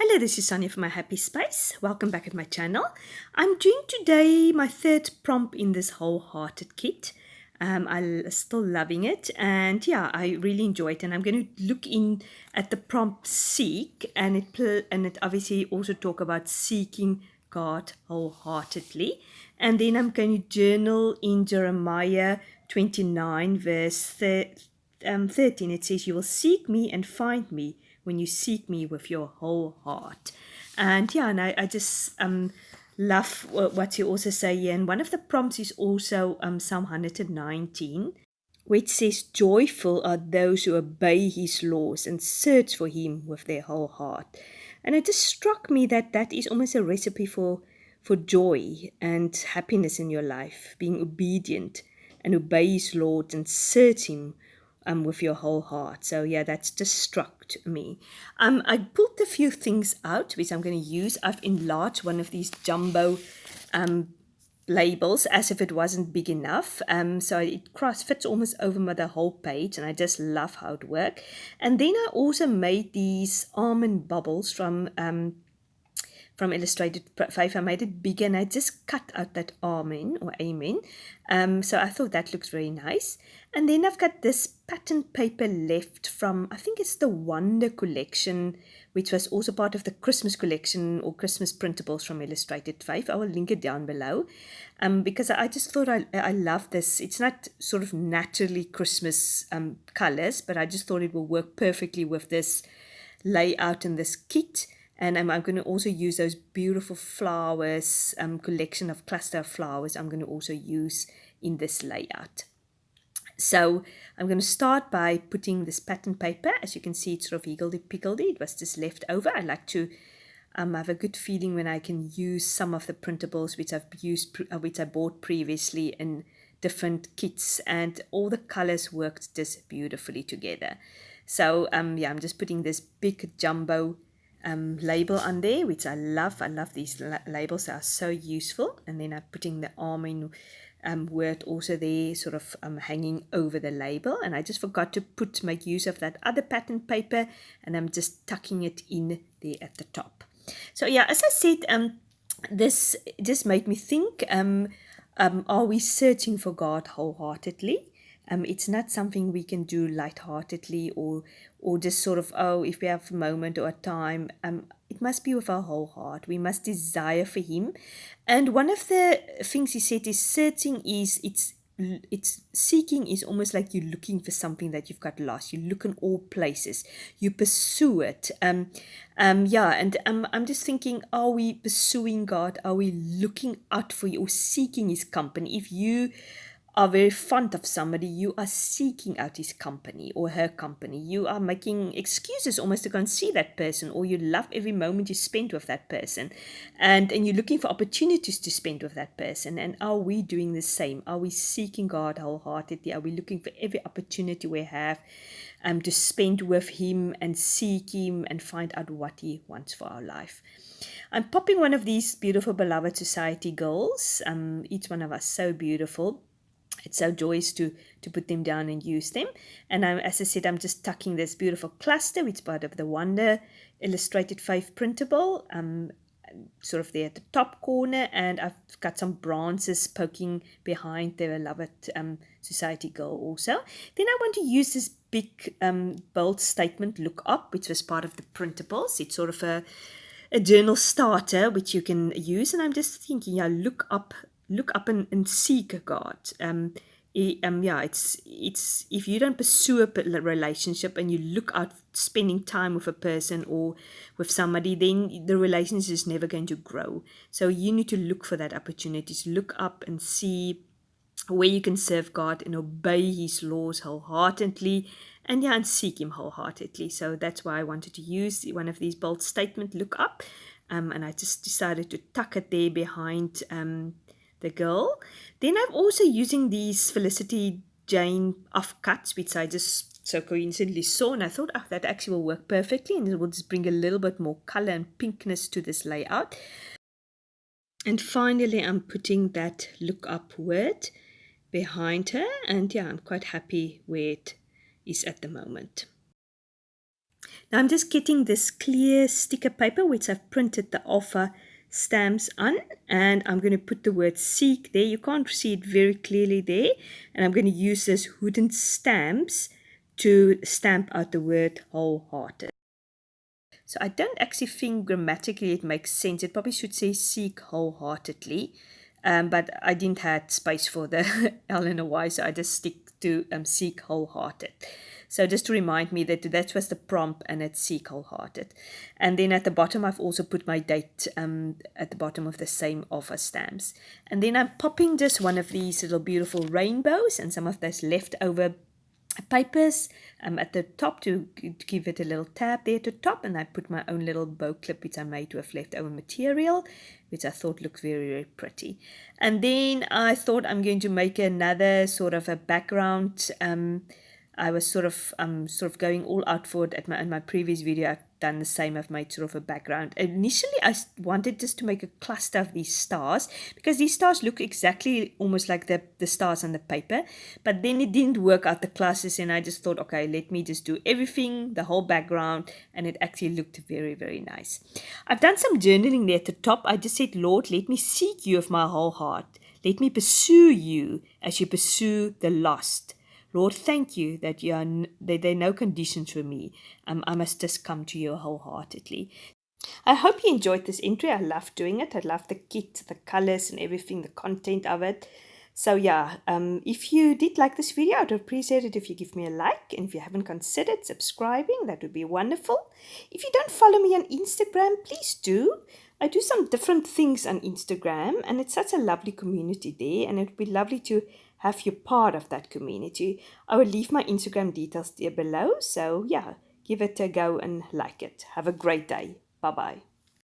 Hello, this is Sonja from My Happy Space. Welcome back at my channel. I'm doing today my third prompt in this wholehearted kit. I'm still loving it, and yeah, I really enjoy it. And I'm going to look in at the prompt seek, and it obviously also talk about seeking God wholeheartedly. And then I'm going to journal in Jeremiah 29 verse 13. It says, "You will seek me and find me when you seek me with your whole heart." And yeah, and I just love what you also say here. And one of the prompts is also Psalm 119, which says, "Joyful are those who obey his laws and search for him with their whole heart." And it just struck me that that is almost a recipe for joy and happiness in your life, being obedient and obey his Lord and search him with your whole heart. So yeah, that's just struck me. I pulled a few things out which I'm going to use. I've enlarged one of these jumbo labels as if it wasn't big enough. So it cross fits almost over the whole page, and I just love how it works. And then I also made these almond bubbles from Illustrated Faith. I made it bigger, and I just cut out that amen or amen. So I thought that looks very nice. And then I've got this pattern paper left from, I think it's the Wonder collection, which was also part of the Christmas collection or Christmas printables from Illustrated Faith. I will link it down below because I just thought I love this. It's not sort of naturally Christmas colors, but I just thought it will work perfectly with this layout in this kit. And I'm going to also use those beautiful flowers, collection of cluster of flowers I'm going to also use in this layout. So I'm going to start by putting this pattern paper. As you can see, it's sort of higgledy-piggledy. It was just left over. I like to have a good feeling when I can use some of the printables which I bought previously in different kits, and all the colors worked just beautifully together. So yeah, I'm just putting this big jumbo label on there, which I love. I love these labels. They are so useful. And then I'm putting the amen word also there, sort of hanging over the label. And I just forgot to make use of that other pattern paper, and I'm just tucking it in there at the top. So yeah, as I said, this just made me think, are we searching for God wholeheartedly? It's not something we can do lightheartedly or just sort of, oh, if we have a moment or a time. It must be with our whole heart. We must desire for him. And one of the things he said is searching is, it's seeking is almost like you're looking for something that you've got lost. You look in all places. You pursue it. Yeah, and I'm just thinking, are we pursuing God? Are we looking out for you or seeking his company? If you are very fond of somebody, you are seeking out his company or her company. You are making excuses almost to go and see that person, or you love every moment you spend with that person, and you're looking for opportunities to spend with that person. And are we doing the same? Are we seeking God wholeheartedly? Are we looking for every opportunity we have to spend with him and seek him and find out what he wants for our life? I'm popping one of these beautiful Beloved Society girls. Each one of us so beautiful. It's so joyous to put them down and use them. And as I said, I'm just tucking this beautiful cluster, which is part of the Wonder Illustrated Faith printable, sort of there at the top corner. And I've got some branches poking behind the Beloved Society girl also. Then I want to use this big bold statement, "Look up," which was part of the printables. It's sort of a journal starter which you can use. And I'm just thinking, yeah, look up and seek God. Yeah, it's if you don't pursue a relationship and you look out spending time with a person or with somebody, then the relationship is never going to grow. So you need to look for that opportunity to look up and see where you can serve God and obey his laws wholeheartedly, and yeah, and seek him wholeheartedly. So that's why I wanted to use one of these bold statements, "Look up," and I just decided to tuck it there behind the girl. Then I'm also using these Felicity Jane offcuts, which I just so coincidentally saw, and I thought, oh, that actually will work perfectly, and it will just bring a little bit more color and pinkness to this layout. And finally, I'm putting that "look up" word behind her, and yeah, I'm quite happy where it is at the moment. Now I'm just getting this clear sticker paper which I've printed the alpha stamps on, and I'm going to put the word seek there. You can't see it very clearly there, and I'm going to use this wooden stamps to stamp out the word wholehearted. So I don't actually think grammatically it makes sense. It probably should say seek wholeheartedly, but I didn't have space for the L and a Y, so I just stick to seek wholehearted. So just to remind me that that was the prompt, and it's seek wholehearted. And then at the bottom, I've also put my date at the bottom of the same offer stamps. And then I'm popping just one of these little beautiful rainbows and some of those leftover papers at the top to give it a little tab there at the top, and I put my own little bow clip which I made with leftover material, which I thought looked very, very pretty. And then I thought I'm going to make another sort of a background. I was sort of going all out for it in my previous video. I've done the same. I've made sort of a background. Initially, I wanted just to make a cluster of these stars, because these stars look exactly almost like the stars on the paper. But then it didn't work out the clusters, and I just thought, okay, let me just do everything, the whole background, and it actually looked very, very nice. I've done some journaling there at the top. I just said, Lord, let me seek you with my whole heart. Let me pursue you as you pursue the lost. Lord, thank you that there are no conditions for me. I must just come to you wholeheartedly. I hope you enjoyed this entry. I love doing it. I love the kit, the colors and everything, the content of it. So yeah, if you did like this video, I'd appreciate it if you give me a like. And if you haven't considered subscribing, that would be wonderful. If you don't follow me on Instagram, please do. I do some different things on Instagram, and it's such a lovely community there, and it would be lovely to have you part of that community. I will leave my Instagram details there below, so yeah, give it a go and like it. Have a great day. Bye-bye.